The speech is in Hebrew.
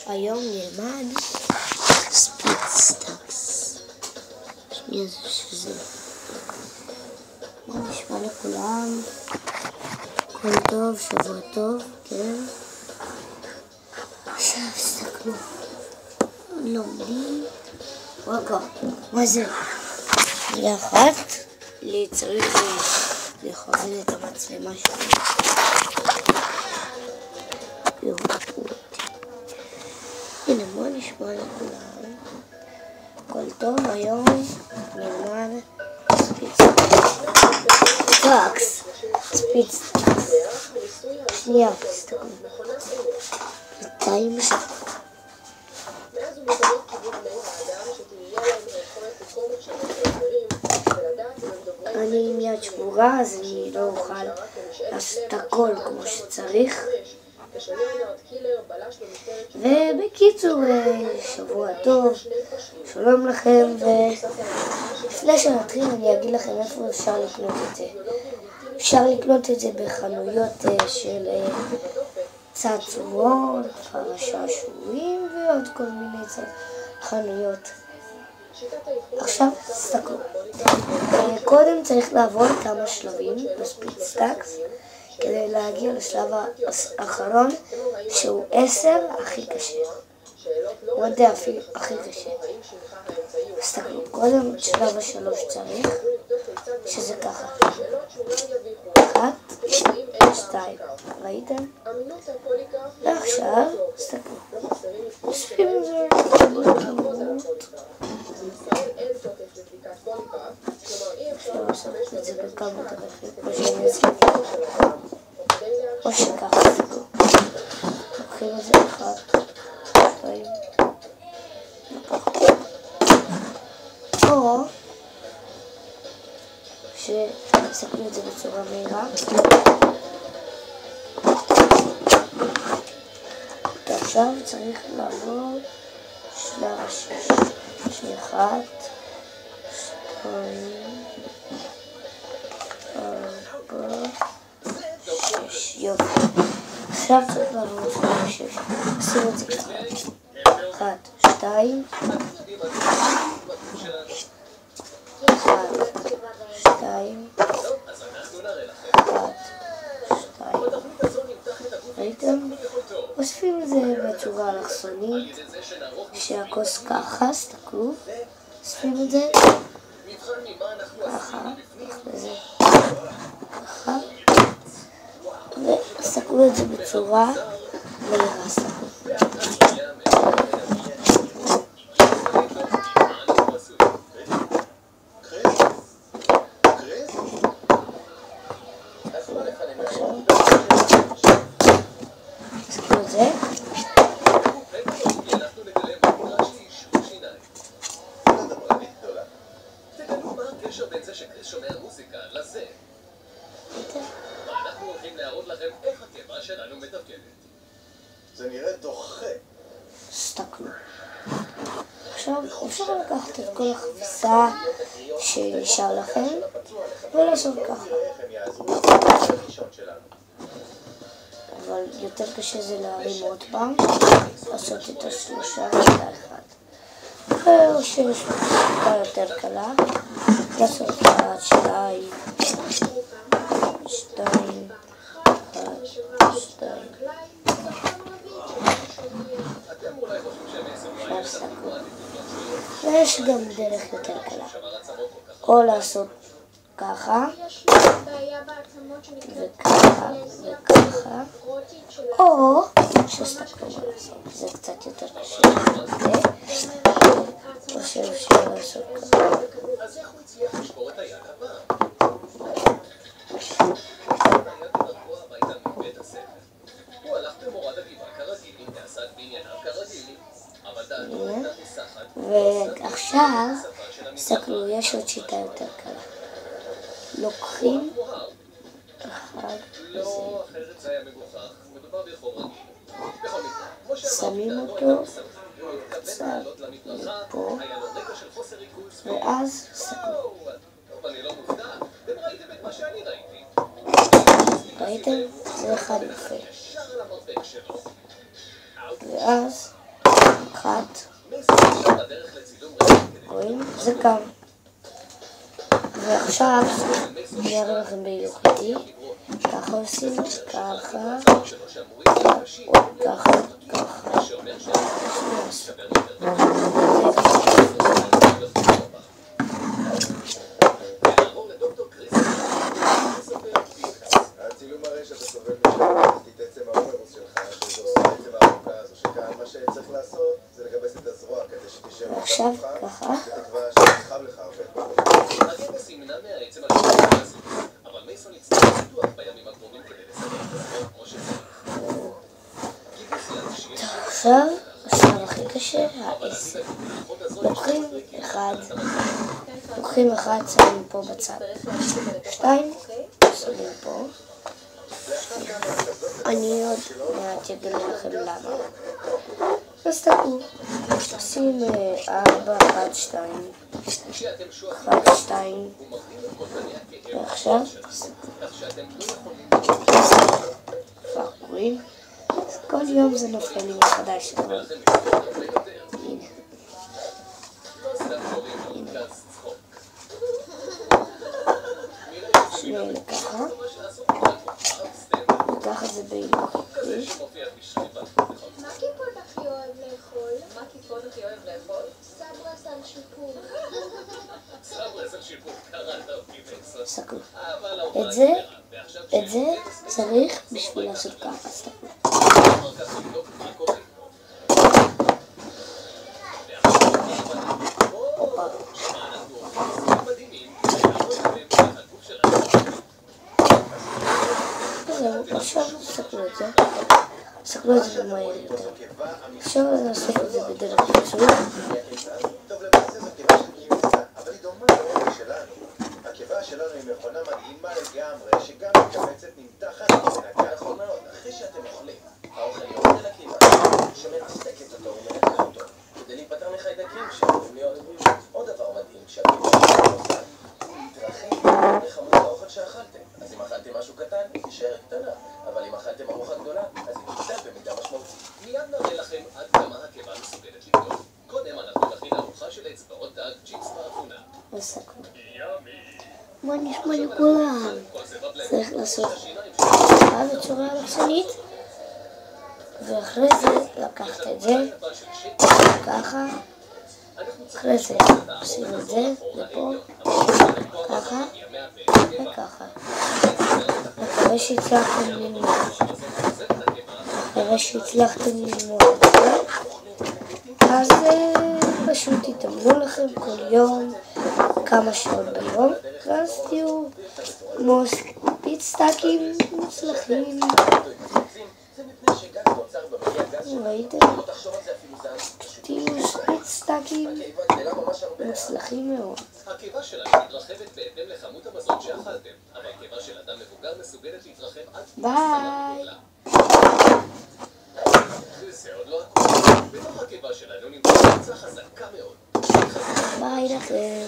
היום נלמד ספיד סטאקס. שנייה שזה. מה נשמע לכולם? כל טוב, שבוע טוב, כן? עכשיו תסתכלו. לומדים. רגע, מה זה? מילה אחת. לי צריך לכוון את המצלמה שלי. יראו אותי. הנה, מה נשמע לכולם? כל טוב, היום נלמד ספיד סטאקס. ספיד סטאקס. שנייה, תסתכלו. 200 שעות. אני עם יד שבורה, אז אני לא אוכל לעשות הכל כמו שצריך. ובקיצור, שבוע טוב, שלום לכם, ולפני שנתחיל אני אגיד לכם איפה אפשר לקנות את זה. אפשר לקנות את זה בחנויות של צעצועות, שעשועים ועוד כל מיני חנויות. עכשיו תסתכלו, קודם צריך לעבור כמה שלבים בספיד סטאקס כדי להגיע לשלב האחרון שהוא 10 הכי קשה. הוא יודע הכי קשה. תסתכלו, קודם שלב ה3 צריך, שזה ככה 1, 2, ראיתם? ועכשיו תסתכלו, אוספים את זה אפשר לעשות את זה בכמה דרכים, כמו שאני אסביר, או שככה, לוקחים את זה 1, 2, או שתסתכלו את זה בצורה מהירה. ועכשיו צריך לעבור שלב 6, 1, 2, 4, 6, יופי. עכשיו צריך לעבור שלב 6. עושים את זה ככה. 1, 2, 1, 2, ראיתם? אוספים את זה בצורה אלכסונית, שהכוס ככה, תסתכלו, אוספים את זה ככה, וזה ככה, ותסתכלו את זה בצורה מהירה. אנחנו הולכים להראות לכם איך הטבע שלנו מתפקדת. זה נראה דוחה. תסתכלו. עכשיו אפשר לקחת את כל החפיסה שנשאר לכם ולעשות ככה. אבל יותר קשה זה להרים עוד פעם, לעשות את השלושה ואחד. או שיש טיפה יותר קלה, לעשות את 2, 2, 1, 2. ויש גם דרך יותר קלה, או לעשות ככה וככה וככה, או שתסתכלו מה לעשות, זה קצת יותר קשה, או שאפשר לעשות ככה. אז איך הוא הצליח לשבור את היד הפעם? הוא הלך במורד הגבעה כרגיל, ועסק בענייניו כרגיל, אבל דעתו הייתה מוסחת. ועכשיו, תסתכלו, יש עוד שיטה יותר קלה. לוקחים אחד וזה, שמים אותו קצת לפה, ואז תסתכלו. ראיתם? זה אחד יפה. ואז אחת, רואים? זה גם. ועכשיו אני אראה לכם בהילוך איתי, ככה עושים, ככה, ככה, ככה. הצילום מראה שאתה סובל משלטית עצם האומרוס שלך, שזו עצם הארוכה הזו, שכאן מה שצריך לעשות זה לגבס את הזרוע כדי שתשב ועכשיו ככה. בתקווה שתחב לך הרבה. הגבס ימנע מהעצם השלטית הזו, אבל מייסון יצטרך פיתוח בימים הקרובים כדי לסדר את הזרוע כמו שצריך. עכשיו, השלב הכי קשה, העשר. לוקחים אחד, שמים פה בצד. 2, שמים פה. אני עוד מעט אגיד לכם למה. אז תקעו. עושים 4, 1, 2. 1, 2. ועכשיו, רואים? כל יום זה נופל לי מחדש. הנה. שני אלה ככה. וככה זה בהילוך איתי. מה כיפות הכי אוהב לאכול? מה כיפות הכי אוהב לאכול? סברס על שיפור. סברס על שיפור, קראת אותי בעצם. סתכלו. את זה צריך בשביל לעשות ככה. סתכלו. זהו, עכשיו סתכלו את זה. סתכלו את זה במהיר יותר. עכשיו נעשה את זה בדרך פיצוי. טוב, למעשה זו קיבה של קיבוצה, אבל היא דומה לאוכל שלנו. הקיבה שלנו היא מכונה מדהימה לגמרי, שגם מקבצת נמתחת ומנקה נכון מאוד. אחרי שאתם אוכלים, האוכל יורד אל הקיבה, שמרסקת אותו ומנקה אותו, כדי להיפטר מחיידקים שיכולים להיות. עוד דבר מדהים, כשהקיבה שלנו עושה, היא מתרחבת לכמות האוכל שאכלתם. אז אם אכלתם משהו קטן, היא תישאר קטנה, אבל אם אכלתם ארוחה גדולה, אז היא תגדל במידה משמעותית. מיד נראה לכם עד כמה הקיבה מסוגלת לגדול. קודם אנחנו נכין ארוחה של אצבעות דג צ'יפס באפונה. וסתכלו. ימי. מה נשמע לכולם? צריך לעשות בצורה אלכסונית, ואחרי זה לקחת את זה ככה, אחרי זה עושים את זה לפה, ככה וככה. מקווה שהצלחתם ללמוד את זה. אז פשוט תתאמנו לכם כל יום כמה שעות ביום, ואז תהיו פיצטקים מוצלחים. ראיתם? תהיו פיצטקים מוצלחים מאוד. הקיבה שלנו מתרחבת בהתאם לכמות המזון שאכלתם, אבל קיבה של אדם מבוגר מסוגלת להתרחב עד... ביי. זה עוד לא הכל. בתוך הקיבה שלנו נמצאת קבוצה חזקה מאוד. ביי לכם.